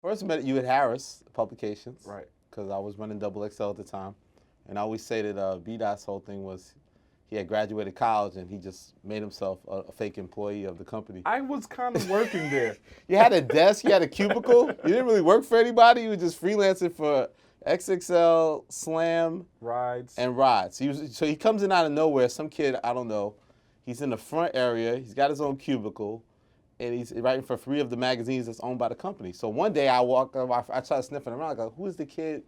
First met you at Harris Publications, Right. because I was running Double XL at the time, and I always say that B.Dot's whole thing was he had graduated college and he just made himself a fake employee of the company. I was kind of working there. You had a desk, you had a cubicle. You didn't really work for anybody. You were just freelancing for XXL, Slam, Rides. and Rides. So he comes in out of nowhere. Some kid, I don't know. He's in the front area. He's got his own cubicle, and he's writing for 3 of the magazines that's owned by the company. So one day I walk up, I try sniffing around. I go, who is the kid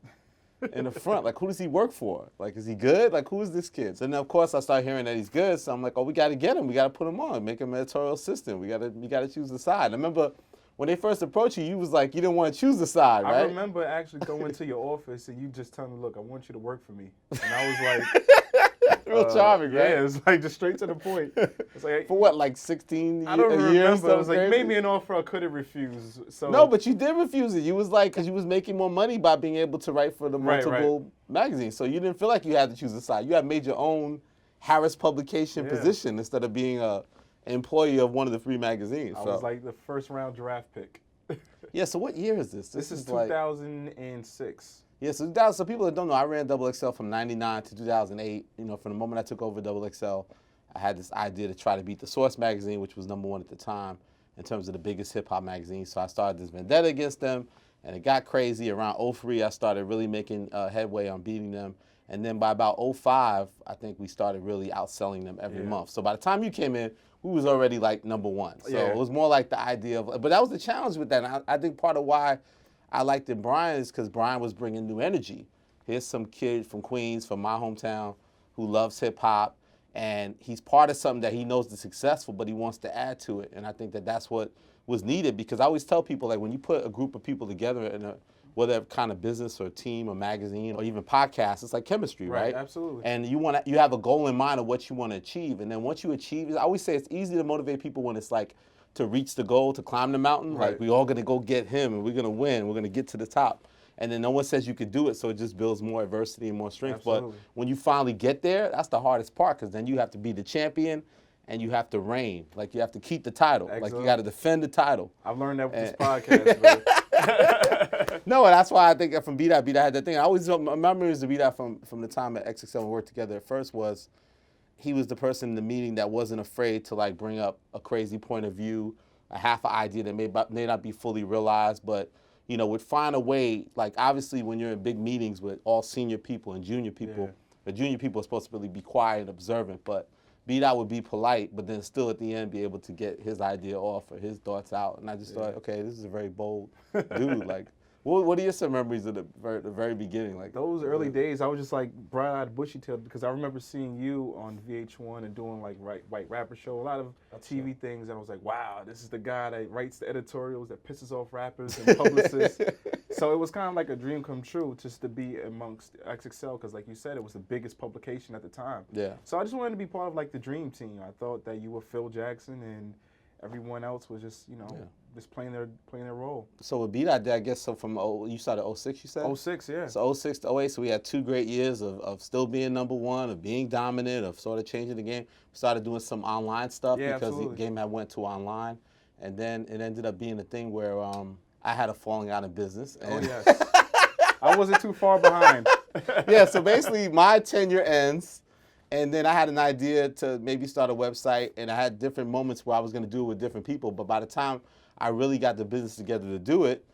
in the front? Like, who does he work for? Like, is he good? Like, who is this kid? So then, of course, I start hearing that he's good. So I'm like, oh, we got to get him. We got to put him on, make him an editorial assistant. We got to choose the side. I remember when they first approached you, you was like, you didn't want to choose the side, right? I remember actually going to your office and you just telling me, look, I want you to work for me. And I was like, Real charming, right? Yeah, it's like just straight to the point. It's like, For what, like 16 I don't a year? remember. It was like, crazy? made me an offer I couldn't refuse. So No, but you did refuse it. You was like, because you was making more money by being able to write for the Right, multiple magazines. So you didn't feel like you had to choose a side. You had made your own Harris publication position instead of being a employee of one of the 3 magazines. I So was like the first round draft pick. yeah. So what year is this? This is like 2006. yeah. So people that don't know, I ran Double XL from '99 to 2008. You know, from the moment I took over Double XL, I had this idea to try to beat the Source magazine, which was #1 at the time in terms of the biggest hip hop magazine. So I started this vendetta against them, and it got crazy. Around '03, I started really making headway on beating them. And then by about '05, I think we started really outselling them every month. So by the time you came in, we was already like #1. So it was more like the idea of, but that was the challenge with that. And I think part of why I liked it Brian is because Brian was bringing new energy. Here's some kid from Queens, from my hometown, who loves hip hop, and he's part of something that he knows is successful, but he wants to add to it. And I think that that's what was needed, because I always tell people, like, when you put a group of people together in a whether kind of business or team or magazine or even podcast, it's like chemistry, right? Absolutely. And you have a goal in mind of what you want to achieve, and then once you achieve it, I always say it's easy to motivate people when it's like to reach the goal, to climb the mountain. Right. Like, we all gonna go get him, and we're gonna win. We're gonna get to the top, and then no one says you could do it, so it just builds more adversity and more strength. Absolutely. But when you finally get there, that's the hardest part, because then you have to be the champion, and you have to reign. Like, you have to keep the title. Like, you Excellent. got to defend the title. I've learned that with this podcast, man. No, and that's why I think from B.Dot had that thing. I always, my memories of B.Dot from the time at XXL and worked together at first was he was the person in the meeting that wasn't afraid to, like, bring up a crazy point of view, a half an idea that may not be fully realized, but, you know, would find a way. Like, obviously when you're in big meetings with all senior people and junior people, the junior people are supposed to really be quiet and observant, but B.Dot would be polite, but then still at the end be able to get his idea off or his thoughts out. And I just thought, okay, this is a very bold dude. Like, what are your some memories of the very beginning? Like Those early days, I was just like bright-eyed, bushy-tailed, because I remember seeing you on VH1 and doing like White Rapper Show, a lot of TV things, and I was like, wow, this is the guy that writes the editorials that pisses off rappers and publicists. So it was kind of like a dream come true just to be amongst XXL, because like you said, it was the biggest publication at the time. Yeah. So I just wanted to be part of like the dream team. I thought that you were Phil Jackson and everyone else was just, you know, just playing their role. So with B.Dot, I guess, so from you started '06, you said? '06, yeah. So '06 to '08, so we had 2 great years of still being #1, of being dominant, of sort of changing the game. We started doing some online stuff because absolutely. the game had went to online, and then it ended up being a thing where I had a falling out of business. And yes. I wasn't too far behind. yeah, so basically my tenure ends, and then I had an idea to maybe start a website, and I had different moments where I was going to do it with different people, but by the time I really got the business together to do it,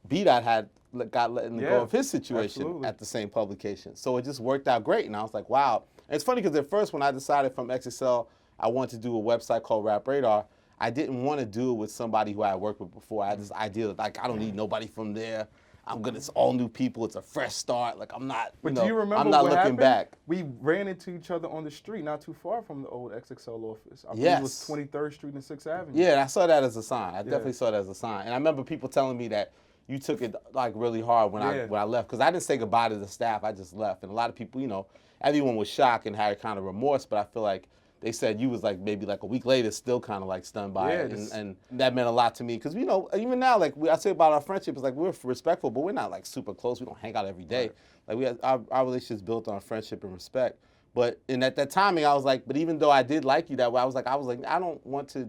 B.Dot had got letting go of his situation at the same publication. So it just worked out great, and I was like, wow. And it's funny because at first when I decided from XXL I wanted to do a website called Rap Radar, I didn't want to do it with somebody who I had worked with before. I had this idea that, like, I don't need nobody from there. It's all new people. It's a fresh start. Like, I'm not, But do you remember I'm not what looking happened? back. We ran into each other on the street, not too far from the old XXL office. I believe Yes. it was 23rd Street and 6th Avenue. Yeah, and I saw that as a sign. I definitely saw that as a sign. And I remember people telling me that you took it, like, really hard when I left, because I didn't say goodbye to the staff. I just left. And a lot of people, you know, everyone was shocked and had kind of remorse, but I feel like they said you was like maybe like a week later still kind of like stunned by it. And that meant a lot to me, because, you know, even now, like I say about our friendship, it's like we're respectful, but we're not like super close. We don't hang out every day. Like, we had our relationship's built on friendship and respect. But at that timing, I was like, but even though I did like you that way, I was like, I don't want to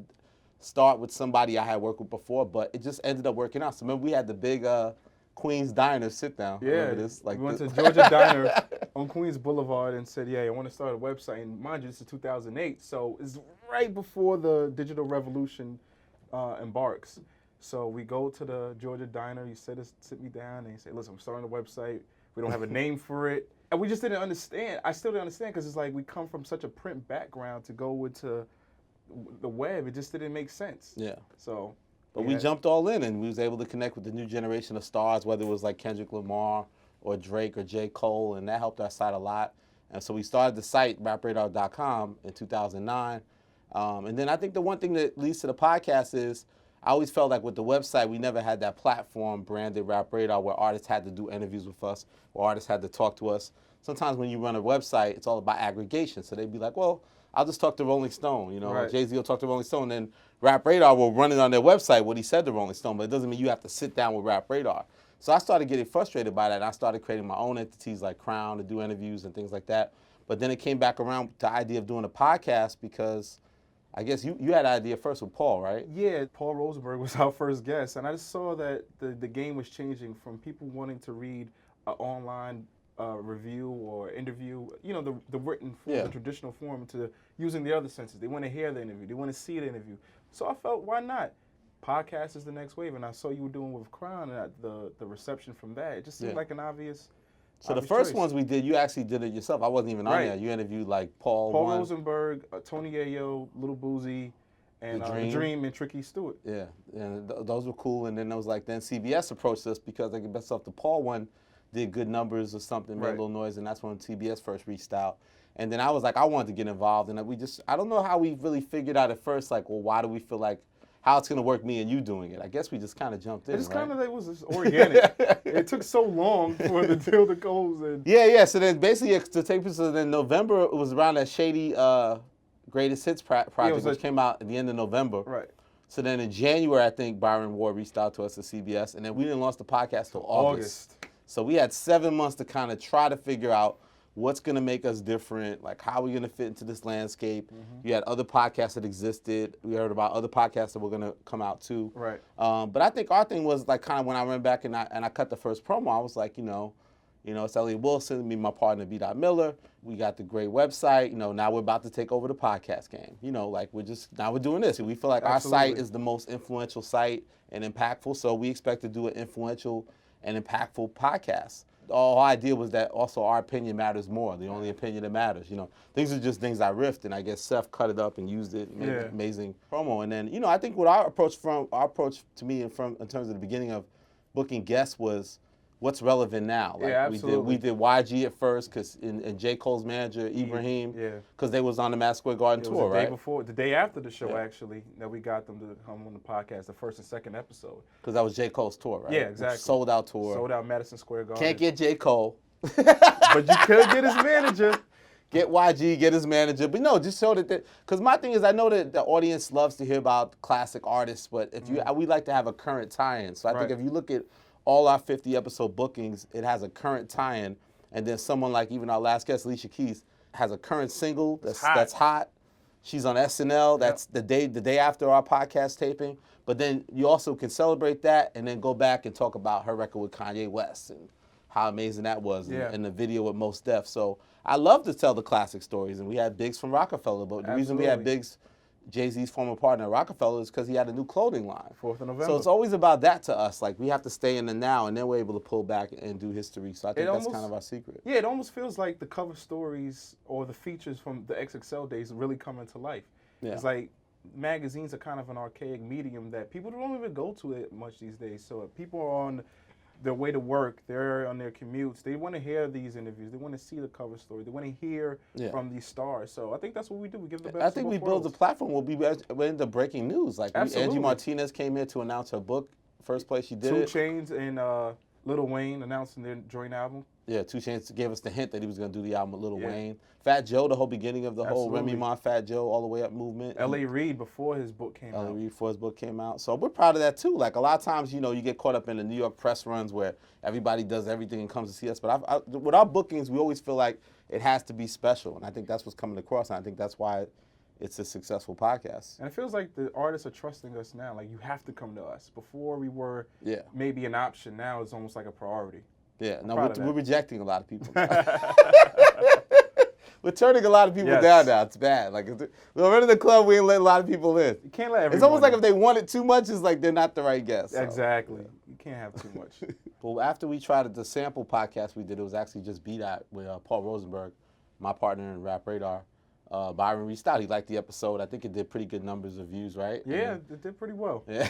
start with somebody I had worked with before, but it just ended up working out. So remember we had the big Queens Diner sit down. Yeah, Remember this? we went to Georgia Diner on Queens Boulevard and said, "Yeah, I want to start a website." And mind you, this is 2008, so it's right before the digital revolution embarks. So we go to the Georgia Diner. You sit me down, and you say, "Listen, I'm starting a website. We don't have a name for it." And we just didn't understand. I still didn't understand because it's like we come from such a print background to go into the web. It just didn't make sense. Yeah. So. But we jumped all in, and we was able to connect with the new generation of stars, whether it was like Kendrick Lamar or Drake or J. Cole, and that helped our site a lot. And so we started the site, rapradar.com, in 2009. And then I think the one thing that leads to the podcast is I always felt like with the website, we never had that platform branded Rap Radar where artists had to do interviews with us, where artists had to talk to us. Sometimes when you run a website, it's all about aggregation. So they'd be like, well, I'll just talk to Rolling Stone. You know, Right. Jay-Z will talk to Rolling Stone, then Rap Radar will run it on their website what he said to Rolling Stone, but it doesn't mean you have to sit down with Rap Radar. So I started getting frustrated by that, and I started creating my own entities like Crown to do interviews and things like that. But then it came back around to the idea of doing a podcast because I guess you had an idea first with Paul, right? Yeah, Paul Rosenberg was our first guest, and I just saw that the game was changing from people wanting to read an online review or interview, you know, the written form, the traditional form, to using the other senses. They want to hear the interview. They want to see the interview. So I felt, why not? Podcast is the next wave, and I saw you were doing with Crown, and the reception from that, it just seemed like an obvious. So the first ones we did, you actually did it yourself. I wasn't even on there. You interviewed like Paul Rosenberg, Tony Ayo, Little Boozy, and The Dream and Tricky Stewart. Yeah, and those were cool. And then it was like, then CBS approached us because I guess off the Paul one did good numbers or something, made a little noise, and that's when CBS first reached out. And then I was like, I wanted to get involved, and I don't know how we really figured out at first, like, well, why do we feel like, how it's going to work me and you doing it? I guess we just kind of jumped in, It just kind of, it was just organic. It took so long for the deal to close. And yeah. So then basically, to take place in November, it was around that Shady Greatest Hits project, which came out at the end of November. Right. So then in January, I think Byron Ward reached out to us at CBS, and then we didn't launch the podcast till August. So we had 7 months to kind of try to figure out what's going to make us different, like how we're going to fit into this landscape. You had other podcasts that existed. We heard about other podcasts that were going to come out too. Right. But I think our thing was like kind of when I went back and I cut the first promo, I was like, you know, it's Elliot Wilson, me, my partner B.Dot Miller. We got the great website. You know, now we're about to take over the podcast game. You know, like we're doing this. And we feel like our site is the most influential site and impactful. So we expect to do an influential and impactful podcast. The whole idea was that also our opinion matters more, the only opinion that matters. You know, things are just things I riffed, and I guess Seth cut it up and used it, made an amazing promo. And then, you know, I think what our approach to me in terms of the beginning of booking guests was what's relevant now. Like absolutely. We did YG at first, cause and J. Cole's manager Ibrahim, because they was on the Madison Square Garden tour, right? The day after the show, actually, that we got them to come on the podcast, the first and second episode. Because that was J. Cole's tour, right? Yeah, exactly. Sold out tour. Sold out Madison Square Garden. Can't get J. Cole. But you could get his manager. Get YG, get his manager. But no, just show that, because my thing is, I know that the audience loves to hear about classic artists, but if we like to have a current tie-in. So I think if you look at all our 50 episode bookings, it has a current tie-in, and then someone like even our last guest, Alicia Keys, has a current single that's hot. She's on SNL. That's the day after our podcast taping. But then you also can celebrate that and then go back and talk about her record with Kanye West and how amazing that was, and the video with Mos Def. So I love to tell the classic stories, and we had Biggs from Rockefeller, but the reason we had Biggs, Jay-Z's former partner at Rockefeller, is because he had a new clothing line. 4th of November. So it's always about that to us. Like, we have to stay in the now, and then we're able to pull back and do history. So I think that's kind of our secret. Yeah, it almost feels like the cover stories or the features from the XXL days really come into life. Yeah. It's like magazines are kind of an archaic medium that people don't even go to it much these days. So if people are on their way to work, they're on their commutes, they want to hear these interviews, they want to see the cover story, they want to hear from these stars. So I think that's what we do. We give the best. I think we build the platform. We're into breaking news. Like Angie Martinez came here to announce her book. First place she did 2 it. Chainz and Lil Wayne announcing their joint album. Yeah, 2 Chainz gave us the hint that he was going to do the album with Lil Wayne. Fat Joe, the whole beginning of the whole Remy Ma, Fat Joe, all the way up movement. L.A. Reid before his book came out. L.A. Reid before his book came out. So we're proud of that too. Like a lot of times, you know, you get caught up in the New York press runs where everybody does everything and comes to see us. But with our bookings, we always feel like it has to be special. And I think that's what's coming across. And I think that's why it's a successful podcast. And it feels like the artists are trusting us now. Like, you have to come to us. Before we were maybe an option. Now it's almost like a priority. Yeah, no, we're rejecting a lot of people. We're turning a lot of people Yes. down now. It's bad. Like, we're in the club, we ain't letting a lot of people in. You can't let everyone It's almost like in. if they want it too much, it's like they're not the right guest. So. Exactly. You can't have too much. Well, after we tried the sample podcast we did, it was actually just B.Dot with Paul Rosenberg, my partner in Rap Radar. Byron reached out. He liked the episode. I think it did pretty good numbers of views, right? Yeah, it did pretty well. Yeah.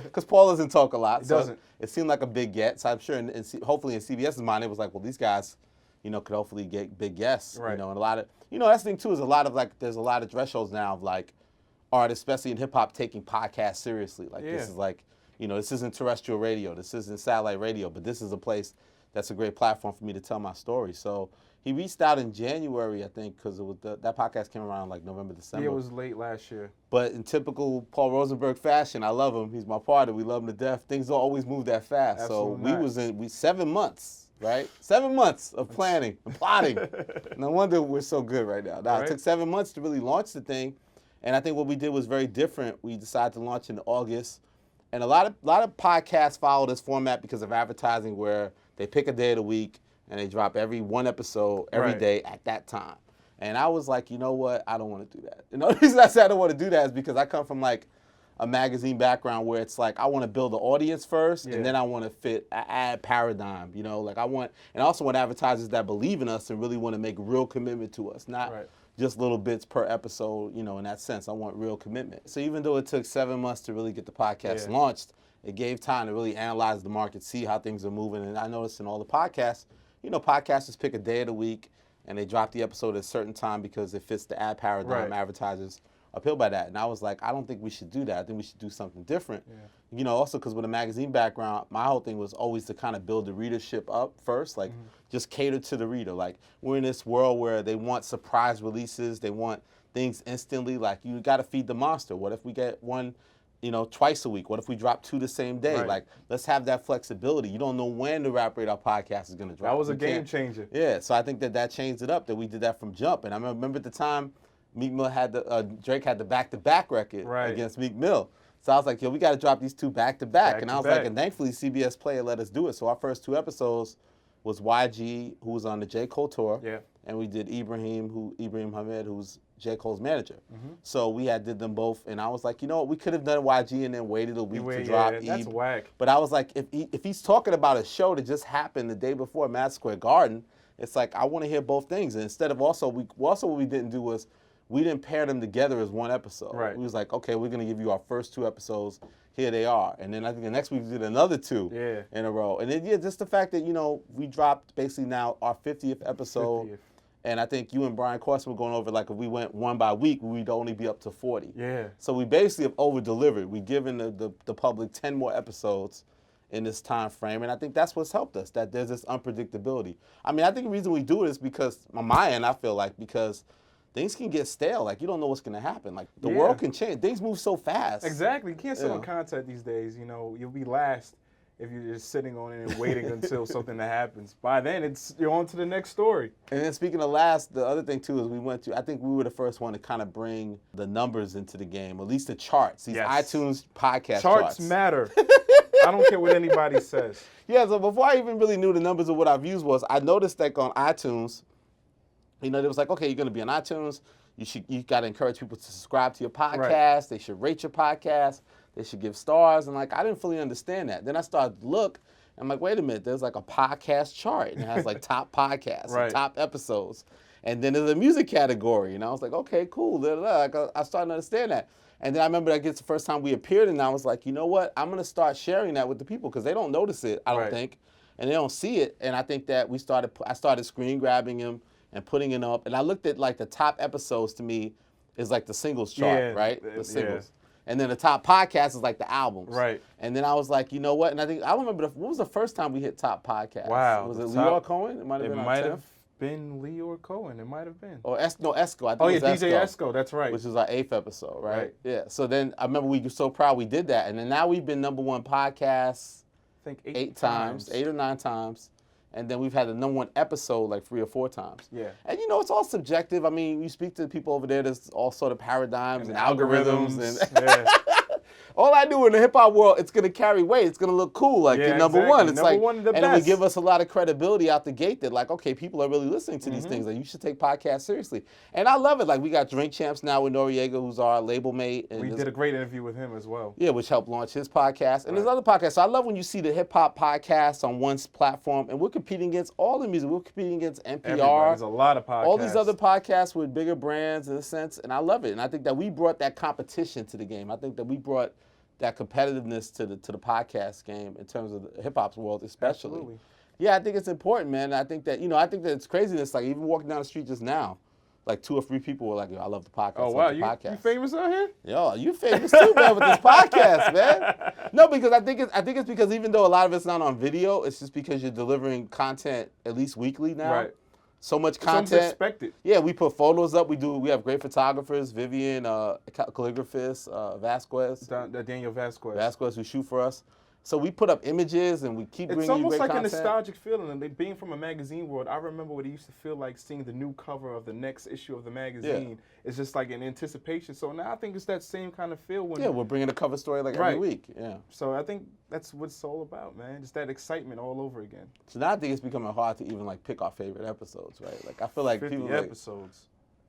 Because Paul doesn't talk a lot. He so doesn't. It seemed like a big get. So I'm sure, hopefully in CBS's mind, it was like, well, these guys, could hopefully get big guests. Right. And a lot of, that's the thing too, is there's a lot of thresholds now of like artists, especially in hip hop, taking podcasts seriously. Like this is like, this isn't terrestrial radio, this isn't satellite radio, but this is a place that's a great platform for me to tell my story. So he reached out in January, I think, because that podcast came around like November, December. Yeah, it was late last year. But in typical Paul Rosenberg fashion, I love him. He's my partner. We love him to death. Things don't always move that fast. Absolutely So we 7 months, right? 7 months of planning and plotting. No wonder we're so good right now. It took 7 months to really launch the thing. And I think what we did was very different. We decided to launch in August. And a lot of podcasts follow this format because of advertising, where they pick a day of the week and they drop one episode every day at that time. And I was like, you know what? I don't want to do that. The reason I said I don't want to do that is because I come from like a magazine background where it's like I want to build the audience first, and then I want to fit an ad paradigm. Like I also want advertisers that believe in us and really want to make real commitment to us, not just little bits per episode. In that sense, I want real commitment. So even though it took 7 months to really get the podcast launched, it gave time to really analyze the market, see how things are moving. And I noticed in all the podcasts, podcasters pick a day of the week and they drop the episode at a certain time because it fits the ad paradigm. Advertisers appeal by that. And I was like, I don't think we should do that. I think we should do something different. Also because with a magazine background, my whole thing was always to kind of build the readership up first, like just cater to the reader. Like we're in this world where they want surprise releases. They want things instantly. Like you got to feed the monster. What if we get one twice a week? What if we drop 2 the same day? Like, let's have that flexibility. You don't know when the Rap Radar podcast is going to drop. That was a game changer. Yeah, so I think that changed it up, that we did that from jump. And I remember at the time, Meek Mill had Drake had the back-to-back record against Meek Mill. So I was like, we got to drop these 2 back-to-back. And I was like, and thankfully CBS Play let us do it. So our first 2 episodes was YG, who was on the J. Cole tour. Yeah. And we did Ibrahim Hamed, who's J. Cole's manager. So we did them both, and I was like, we could have done YG and then waited a week to drop Ib. That's whack. But I was like, if he's talking about a show that just happened the day before at Madison Square Garden, it's like, I want to hear both things. And instead of what we didn't do was, we didn't pair them together as one episode. We was like, okay, we're going to give you our first 2 episodes. Here they are. And then I think the next week we did another 2 in a row. And then, just the fact that, we dropped basically now our 50th episode. 50th. And I think you and Brian Corson were going over, like, if we went one by week, we'd only be up to 40. Yeah. So we basically have over-delivered. We've given the public 10 more episodes in this time frame, and I think that's what's helped us, that there's this unpredictability. I mean, I think the reason we do it is because, on my end, I feel like, because things can get stale. Like, you don't know what's going to happen. Like, the world can change. Things move so fast. Exactly. You can't sit on content these days. You'll be last if you're just sitting on it and waiting until something that happens. By then, you're on to the next story. And then speaking of last, the other thing, too, is I think we were the first one to kind of bring the numbers into the game, at least the charts, these iTunes podcast charts. Charts matter. I don't care what anybody says. Yeah, so before I even really knew the numbers of what our views was, I noticed that on iTunes, it was like, okay, you're going to be on iTunes. You got to encourage people to subscribe to your podcast. They should rate your podcast. They should give stars. And, like, I didn't fully understand that. Then I started to look, and I'm like, wait a minute. There's, like, a podcast chart. And it has, like, top podcasts and top episodes. And then there's a music category. And I was like, okay, cool. Like, I started to understand that. And then I remember that gets the first time we appeared, and I was like, you know what? I'm going to start sharing that with the people because they don't notice it, I don't think. And they don't see it. And I think that I started screen grabbing them and putting it up. And I looked at, like, the top episodes to me is, like, the singles chart, right? The singles. And then the top podcast is like the albums. Right. And then I was like, you know what? And I don't remember, what was the first time we hit top podcast? Wow. Was it Leor Cohen? It might have been Leor Cohen. It might have been. Or Esco. I think it was DJ Esco. That's right. Which was our 8th episode, right? Yeah. So then I remember we were so proud we did that. And then now we've been #1 podcast, I think 8 times, 8 or 9 times. And then we've had the #1 episode like 3 or 4 times. Yeah. And you know, it's all subjective. I mean, you speak to the people over there, there's all sort of paradigms and algorithms. And yeah. all I do in the hip hop world, it's gonna carry weight. It's gonna look cool, like the #1. Exactly. It's Number like, one, the and it would best. give us a lot of credibility out the gate that like, okay, people are really listening to these things. Like, you should take podcasts seriously. And I love it. Like, we got Drink Champs now with Noriega, who's our label mate. And We did a great interview with him as well. yeah, which helped launch his podcast. And there's other podcasts. So I love when you see the hip hop podcasts on one platform, and we're competing against all the music. We're competing against NPR. Everybody. There's a lot of podcasts. All these other podcasts with bigger brands in a sense, and I love it. And I think that we brought that competition to the game. I think that we brought that competitiveness to the podcast game in terms of the hip hop's world, especially. Absolutely. Yeah, I think it's important, man. I think that it's craziness. Like, even walking down the street just now, like 2 or 3 people were like, "Yo, I love the podcast." Oh wow, the podcast. you famous out here? Yo, you famous too, man, with this podcast, man. No, because I think it's because even though a lot of it's not on video, it's just because you're delivering content at least weekly now. Right. So much It's content. expected. Yeah, we put photos up. We have great photographers, Vivian, calligraphist, Vasquez. Daniel Vasquez. Vasquez, who shoot for us. So we put up images and we keep bringing It's you almost great like content. a nostalgic feeling. And being from a magazine world, I remember what it used to feel like seeing the new cover of the next issue of the magazine. It's just like an anticipation. So now I think it's that same kind of feel when. Yeah, we're bringing a cover story like every week. Yeah. So I think that's what it's all about, man. Just that excitement all over again. So now I think it's becoming hard to even like pick our favorite episodes, right? Like, I feel like 50 people episodes.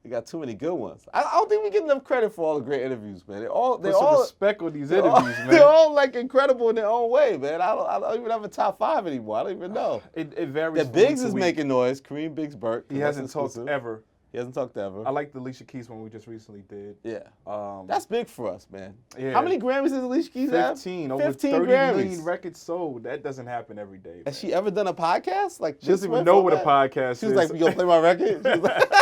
we got too many good ones. I don't think we get enough credit for all the great interviews, man. They're all Put some respect on these interviews, man. They're all like incredible in their own way, man. I don't even have a top 5 anymore. I don't even know. It varies. The Biggs is making noise. Kareem Biggs Burke. He hasn't talked ever. He hasn't talked ever. I like the Alicia Keys one we just recently did. Yeah. That's big for us, man. Yeah. How many Grammys does Alicia Keys have? 15. Over 15 30 Grammys. million records sold. That doesn't happen every day. Has she ever done a podcast? Like, She doesn't even know what a podcast is. She was like, "You gonna play my record?" She was like,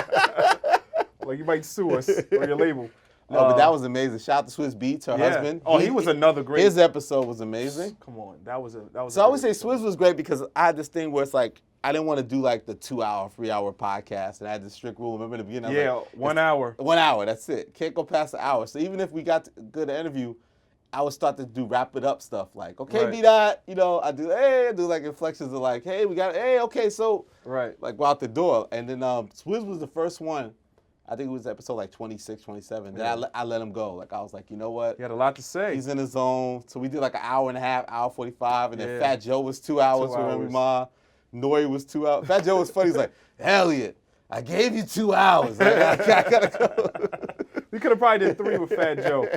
like, you might sue us or your label. No, but that was amazing. Shout out to Swizz Beatz, her husband. Oh, he was another great. His episode was amazing. Come on, that was. So I always say Swizz was great because I had this thing where it's like, I didn't want to do like the 2-hour, 3-hour podcast, and I had this strict rule. Remember in the beginning? Yeah, like, 1 hour. 1 hour, that's it. Can't go past an hour. So even if we got a good interview, I would start to do wrap it up stuff like, okay, Right. B.Dot, you know, I do like inflections of like, hey, okay, so Right. like go out the door. And then Swizz was the first one. I think it was episode like 26, 27. Then I let him go. Like, I was like, you know what? He had a lot to say. He's in his zone. So we did like an hour and a half, hour 45, and then Yeah. Fat Joe was 2 hours 2 with hours. Remy Ma. Nori was 2 hours. Fat Joe was funny. He's like, Elliot, I gave you 2 hours. I gotta go. We could have probably did 3 with Fat Joe.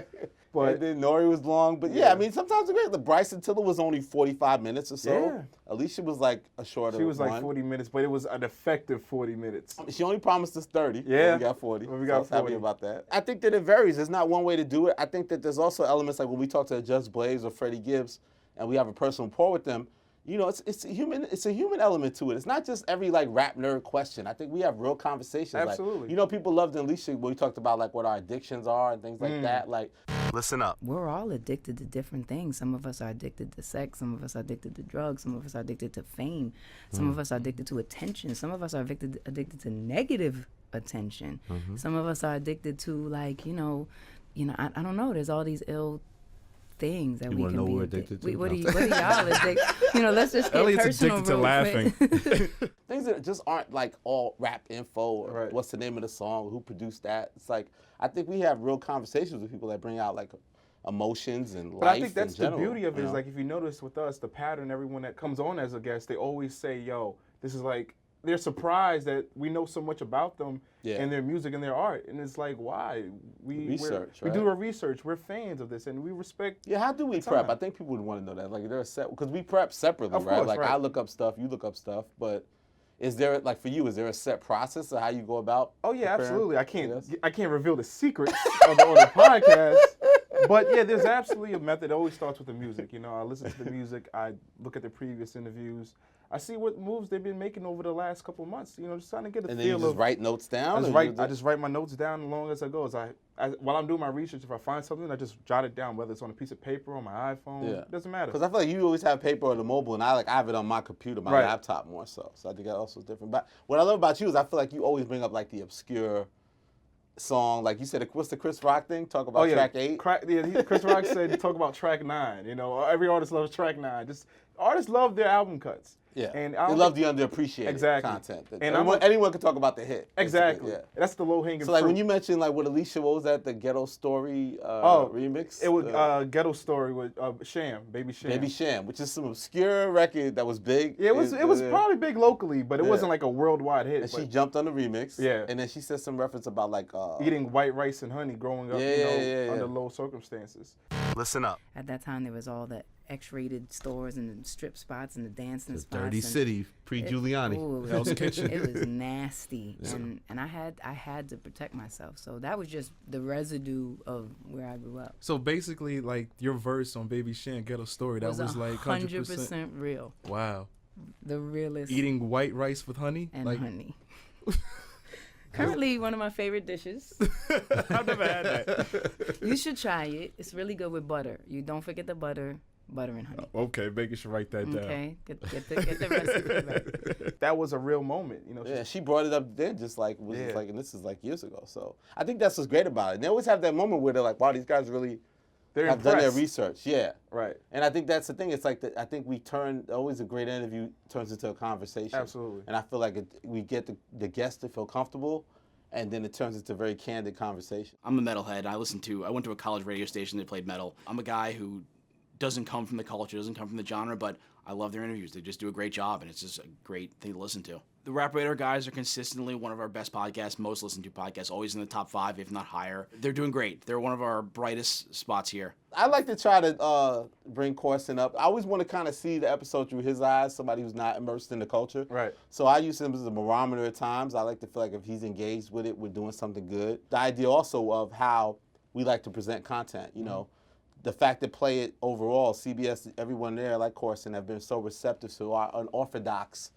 But And then Nori was long. But yeah, I mean, sometimes it's great. The Bryson Tiller was only 45 minutes or so. Yeah. Alicia was like a shorter she was like one. 40 minutes, but it was an effective 40 minutes. She only promised us 30. Yeah. But we got 40. But we So got I was happy 40. about that. I think that it varies. There's not one way to do it. I think that there's also elements like when we talk to Just Blaze or Freddie Gibbs and we have a personal rapport with them, you know, it's a human element to it. It's not just every like rap nerd question. I think we have real conversations. Absolutely. Like, you know, people loved Alicia when we talked about like what our addictions are and things like that. Like, listen up. We're all addicted to different things. Some of us are addicted to sex. Some of us are addicted to drugs. Some of us are addicted to fame. Some of us are addicted to attention. Some of us are addicted to negative attention. Some of us are addicted to like, you know, I don't know. There's all these ill things that we can be addicted to. What are y'all addicted? You know, let's just get Elliott's personal. addicted to laughing. Things that just aren't like all rap info or Right. what's the name of the song, who produced that. It's like, I think we have real conversations with people that bring out like emotions and But life I think that's in general, the beauty of it you is know? like if you notice with us, the pattern, everyone that comes on as a guest, they always say, yo, this is like, they're surprised that we know so much about them and their music and their art. And it's like, why? We do our research. We're fans of this and we respect. Yeah, how do we the prep? time. I think people would want to know that. Like, there's set because we prep separately, Of right? course, Like, right. I look up stuff, you look up stuff, but is there like for you? Is there a set process of how you go about? Oh yeah, preparing? absolutely. Yes. I can't reveal the secrets on the podcast, but yeah, there's absolutely a method. It always starts with the music. You know, I listen to the music. I look at the previous interviews. I see what moves they've been making over the last couple of months. You know, just trying to get a And then feel you just of. write notes down. I just write my notes down as long as I go. While I'm doing my research, if I find something, I just jot it down, whether it's on a piece of paper or on my iPhone. Yeah. It doesn't matter. Because I feel like you always have paper or the mobile, and I have it on my computer, my Right. laptop more so. So I think that also is different. But what I love about you is I feel like you always bring up like the obscure song, like you said, what's the Chris Rock thing? Talk about track 8. Chris Rock said talk about track 9. You know, every artist loves track 9. Just artists love their album cuts. Yeah, And they love the underappreciated Exactly. content. And anyone can talk about the hit. Exactly. Yeah. That's the low hanging So like fruit. when you mentioned like what Alicia, what was that? The Ghetto Story remix. It was Ghetto Story with Sham, Baby Sham. Baby Sham, which is some obscure record that was big. Yeah, it was probably big locally, but it wasn't like a worldwide hit. And she jumped on the remix. Yeah. And then she said some reference about like eating white rice and honey growing up, under low circumstances. Listen up. At that time, there was all the X-rated stores and the strip spots and the dancing spots. Dirty City, pre-Giuliani. Hell's Kitchen. It was nasty, and I had to protect myself. So that was just the residue of where I grew up. So basically, like your verse on Baby Shan Ghetto Story, that was like 100% real. Wow. The realest. Eating white rice with honey and honey. Currently, one of my favorite dishes. I've never had that. You should try it. It's really good with butter. You don't forget the butter and honey. Okay, maybe you should write that down. Okay, get the recipe right. That was a real moment, Yeah, she brought it up then, just like and this is like years ago. So I think that's what's great about it. And they always have that moment where they're like, wow, these guys really have done their research. Yeah, right. And I think that's the thing. It's like I think we always a great interview turns into a conversation. Absolutely. And I feel like we get the guests to feel comfortable. And then it turns into a very candid conversation. I'm a metalhead. I went to a college radio station that played metal. I'm a guy who doesn't come from the culture, doesn't come from the genre, but I love their interviews. They just do a great job, and it's just a great thing to listen to. The Rap Radar guys are consistently one of our best podcasts, most listened to podcasts, always in the top 5, if not higher. They're doing great. They're one of our brightest spots here. I like to try to bring Corson up. I always want to kind of see the episode through his eyes, somebody who's not immersed in the culture. Right. So I use him as a barometer at times. I like to feel like if he's engaged with it, we're doing something good. The idea also of how we like to present content, you know. The fact that Play It overall, CBS, everyone there, like Corson, have been so receptive to our unorthodox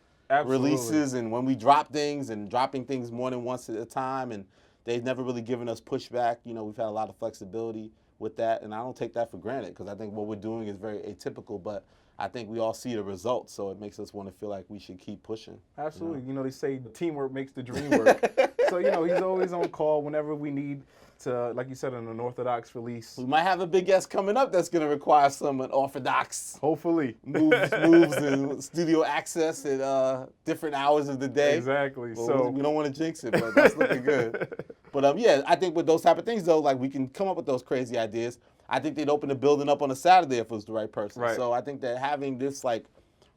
releases, and when we drop things and dropping things more than once at a time, and they've never really given us pushback. You know, we've had a lot of flexibility with that, and I don't take that for granted because I think what we're doing is very atypical, but I think we all see the results, so it makes us want to feel like we should keep pushing. Absolutely. You know, they say teamwork makes the dream work. So, you know, he's always on call whenever we need to, like you said, an unorthodox release. We might have a big guest coming up that's going to require some unorthodox hopefully moves and studio access at different hours of the day. Exactly. Well, so we don't want to jinx it, but that's looking good. But yeah, I think with those type of things though, like we can come up with those crazy ideas. I think they'd open the building up on a Saturday if it was the right person. Right. So I think that having this like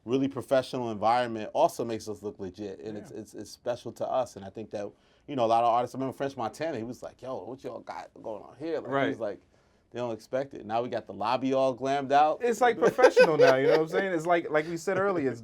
really professional environment also makes us look legit, and it's special to us. And I think that, you know, a lot of artists. I remember French Montana. He was like, "Yo, what y'all got going on here?" Like, right. He was like, "They don't expect it." Now we got the lobby all glammed out. It's like professional now. You know what I'm saying? It's like we said earlier.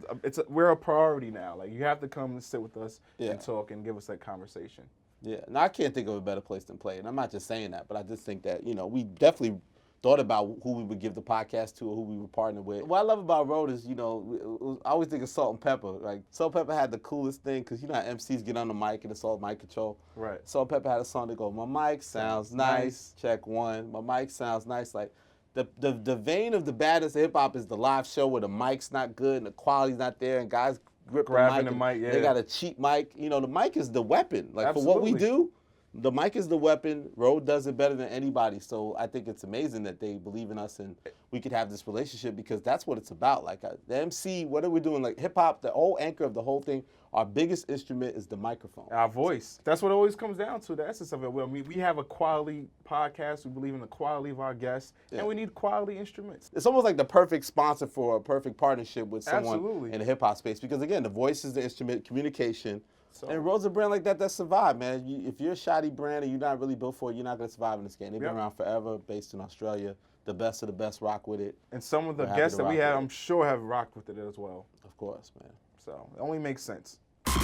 We're a priority now. Like you have to come and sit with us and talk and give us that conversation. Yeah. Now I can't think of a better place than Play. And I'm not just saying that, but I just think that, you know, we definitely thought about who we would give the podcast to or who we would partner with. What I love about Road is, you know, I always think of Salt and Pepper. Like, Salt and Pepper had the coolest thing, because you know how MCs get on the mic and it's all mic control. Right. Salt and Pepper had a song that go, my mic sounds nice, check one. My mic sounds nice. Like, the vein of the baddest hip-hop is the live show where the mic's not good and the quality's not there and guys grabbing the mic, They got a cheap mic. You know, the mic is the weapon. Like, Absolutely. for what we do, the mic is the weapon. Road does it better than anybody. So I think it's amazing that they believe in us and we could have this relationship, because that's what it's about. Like the MC, what are we doing? Like hip hop, the whole anchor of the whole thing, our biggest instrument is the microphone. Our voice. That's what it always comes down to, the essence of it. Well, we have a quality podcast. We believe in the quality of our guests, and we need quality instruments. It's almost like the perfect sponsor for a perfect partnership with someone Absolutely. in the hip hop space, because again, the voice is the instrument, communication. And Road's a brand like that survived, man. If you're a shoddy brand and you're not really built for it, you're not going to survive in this game. They've been around forever, based in Australia. The best of the best rock with it. And some of the guests that we had, I'm sure, have rocked with it as well. Of course, man. So it only makes sense. Here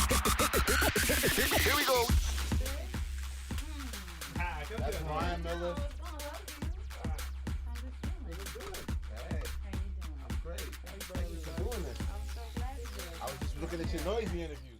we go. That's Ryan Miller. I'm great. Thanks for doing this. I was just looking at your noisy interview.